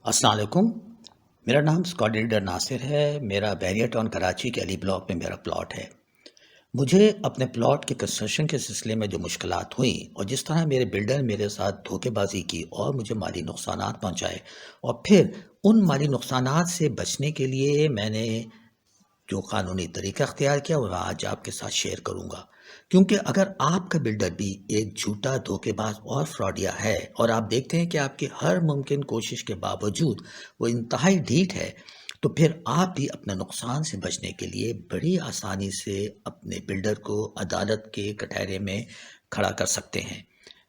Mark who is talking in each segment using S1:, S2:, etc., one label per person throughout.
S1: السلام علیکم۔ میرا نام اسکواڈ لیڈر ناصر ہے۔ میرا بیریا ٹاؤن کراچی کے علی بلاک میں میرا پلاٹ ہے۔ مجھے اپنے پلاٹ کے کنسٹرکشن کے سلسلے میں جو مشکلات ہوئیں اور جس طرح میرے بلڈر میرے ساتھ دھوکے بازی کی اور مجھے مالی نقصانات پہنچائے، اور پھر ان مالی نقصانات سے بچنے کے لیے میں نے جو قانونی طریقہ اختیار کیا وہ آج آپ کے ساتھ شیئر کروں گا، کیونکہ اگر آپ کا بلڈر بھی ایک جھوٹا دھوکے باز اور فراڈیا ہے اور آپ دیکھتے ہیں کہ آپ کی ہر ممکن کوشش کے باوجود وہ انتہائی ڈھیٹ ہے، تو پھر آپ بھی اپنے نقصان سے بچنے کے لیے بڑی آسانی سے اپنے بلڈر کو عدالت کے کٹہرے میں کھڑا کر سکتے ہیں۔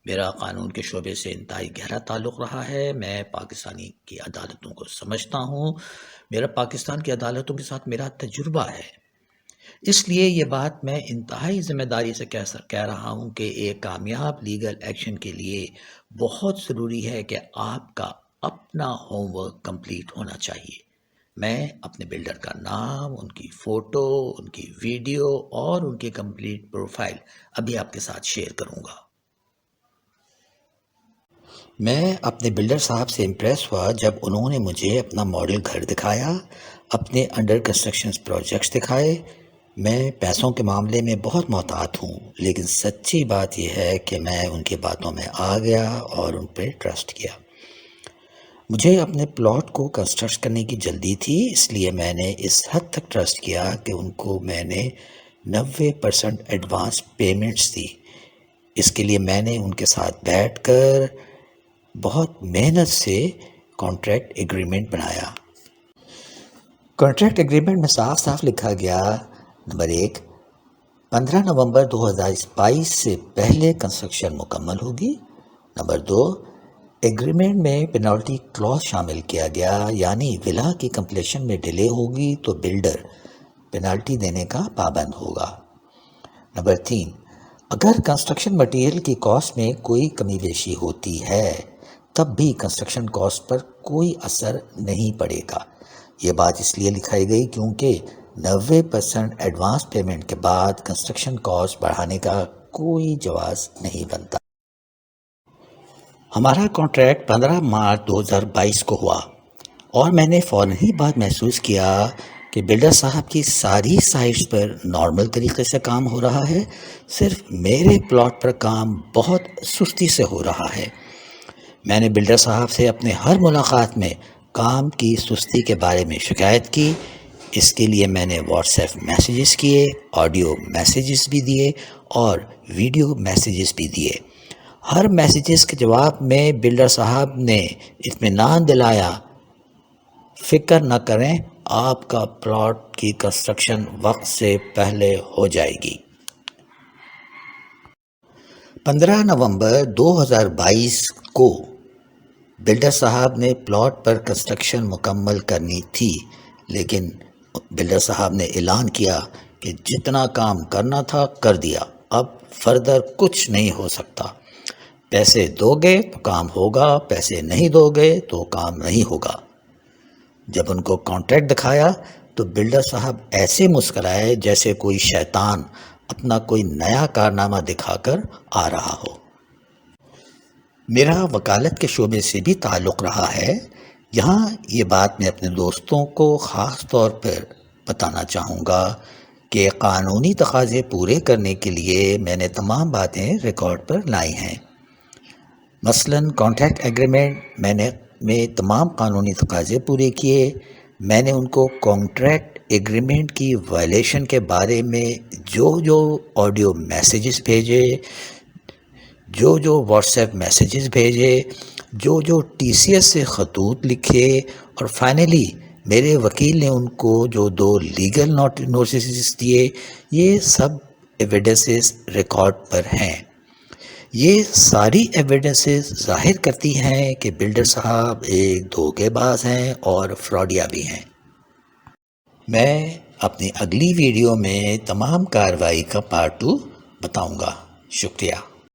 S1: میرا قانون کے شعبے سے انتہائی گہرا تعلق رہا ہے۔ میں پاکستانی کی عدالتوں کو سمجھتا ہوں۔ میرا پاکستان کی عدالتوں کے ساتھ میرا تجربہ ہے، اس لیے یہ بات میں انتہائی ذمہ داری سے کہہ رہا ہوں کہ ایک کامیاب لیگل ایکشن کے لیے بہت ضروری ہے کہ آپ کا اپنا ہوم ورک کمپلیٹ ہونا چاہیے۔ میں اپنے بلڈر کا نام، ان کی فوٹو، ان کی ویڈیو اور ان کی کمپلیٹ پروفائل ابھی آپ کے ساتھ شیئر کروں گا۔ میں اپنے بلڈر صاحب سے امپریس ہوا جب انہوں نے مجھے اپنا ماڈل گھر دکھایا، اپنے انڈر کنسٹرکشن پروجیکٹس دکھائے۔ میں پیسوں کے معاملے میں بہت محتاط ہوں، لیکن سچی بات یہ ہے کہ میں ان کی باتوں میں آ گیا اور ان پہ ٹرسٹ کیا۔ مجھے اپنے پلاٹ کو کنسٹرکٹ کرنے کی جلدی تھی، اس لیے میں نے اس حد تک ٹرسٹ کیا کہ ان کو میں نے 90% ایڈوانس پیمنٹس دی۔ اس کے لیے میں نے ان کے ساتھ بیٹھ کر بہت محنت سے کانٹریکٹ ایگریمنٹ بنایا۔ کانٹریکٹ ایگریمنٹ میں صاف صاف لکھا گیا، نمبر 1، 15 نومبر 2022 سے پہلے کنسٹرکشن مکمل ہوگی۔ نمبر 2، ایگریمنٹ میں پینالٹی کلوز شامل کیا گیا، یعنی ولا کی کمپلیشن میں ڈیلے ہوگی تو بلڈر پینالٹی دینے کا پابند ہوگا۔ نمبر 3، اگر کنسٹرکشن مٹیریل کی کاسٹ میں کوئی کمی بیشی ہوتی ہے تب بھی کنسٹرکشن کاسٹ پر کوئی اثر نہیں پڑے گا۔ یہ بات اس لیے لکھائی گئی کیونکہ 90% ایڈوانس پیمنٹ کے بعد کنسٹرکشن کاسٹ بڑھانے کا کوئی جواز نہیں بنتا۔ ہمارا کانٹریکٹ 15 مارچ 2022 کو ہوا اور میں نے فوراً ہی بات محسوس کیا کہ بلڈر صاحب کی ساری سائٹس پر نارمل طریقے سے کام ہو رہا ہے، صرف میرے پلاٹ پر کام بہت سستی سے ہو رہا ہے۔ میں نے بلڈر صاحب سے اپنے ہر ملاقات میں کام کی سستی کے بارے میں شکایت کی۔ اس کے لیے میں نے واٹس ایپ میسیجز کیے، آڈیو میسیجز بھی دیے اور ویڈیو میسیجز بھی دیے۔ ہر میسیجز کے جواب میں بلڈر صاحب نے اطمینان دلایا، فکر نہ کریں، آپ کا پلاٹ کی کنسٹرکشن وقت سے پہلے ہو جائے گی۔ 15 نومبر 2022 کو بلڈر صاحب نے پلاٹ پر کنسٹرکشن مکمل کرنی تھی، لیکن بلڈر صاحب نے اعلان کیا کہ جتنا کام کرنا تھا کر دیا، اب فردر کچھ نہیں ہو سکتا۔ پیسے دو گے تو کام ہوگا، پیسے نہیں دو گے تو کام نہیں ہوگا۔ جب ان کو کانٹریکٹ دکھایا تو بلڈر صاحب ایسے مسکرائے جیسے کوئی شیطان اپنا کوئی نیا کارنامہ دکھا کر آ رہا ہو۔ میرا وکالت کے شعبے سے بھی تعلق رہا ہے۔ یہاں یہ بات میں اپنے دوستوں کو خاص طور پر بتانا چاہوں گا کہ قانونی تقاضے پورے کرنے کے لیے میں نے تمام باتیں ریکارڈ پر لائی ہیں۔ مثلاً کانٹریکٹ ایگریمنٹ میں تمام قانونی تقاضے پورے کیے۔ میں نے ان کو کانٹریکٹ ایگریمنٹ کی وائلیشن کے بارے میں جو آڈیو میسیجز بھیجے، جو واٹس ایپ میسیجز بھیجے، جو ٹی سی ایس سے خطوط لکھے، اور فائنلی میرے وکیل نے ان کو جو 2 لیگل نوٹسز دیے، یہ سب ایویڈنسز ریکارڈ پر ہیں۔ یہ ساری ایویڈنسز ظاہر کرتی ہیں کہ بلڈر صاحب ایک دھوکے باز ہیں اور فراڈیا بھی ہیں۔ میں اپنی اگلی ویڈیو میں تمام کارروائی کا پارٹ 2 بتاؤں گا۔ شکریہ۔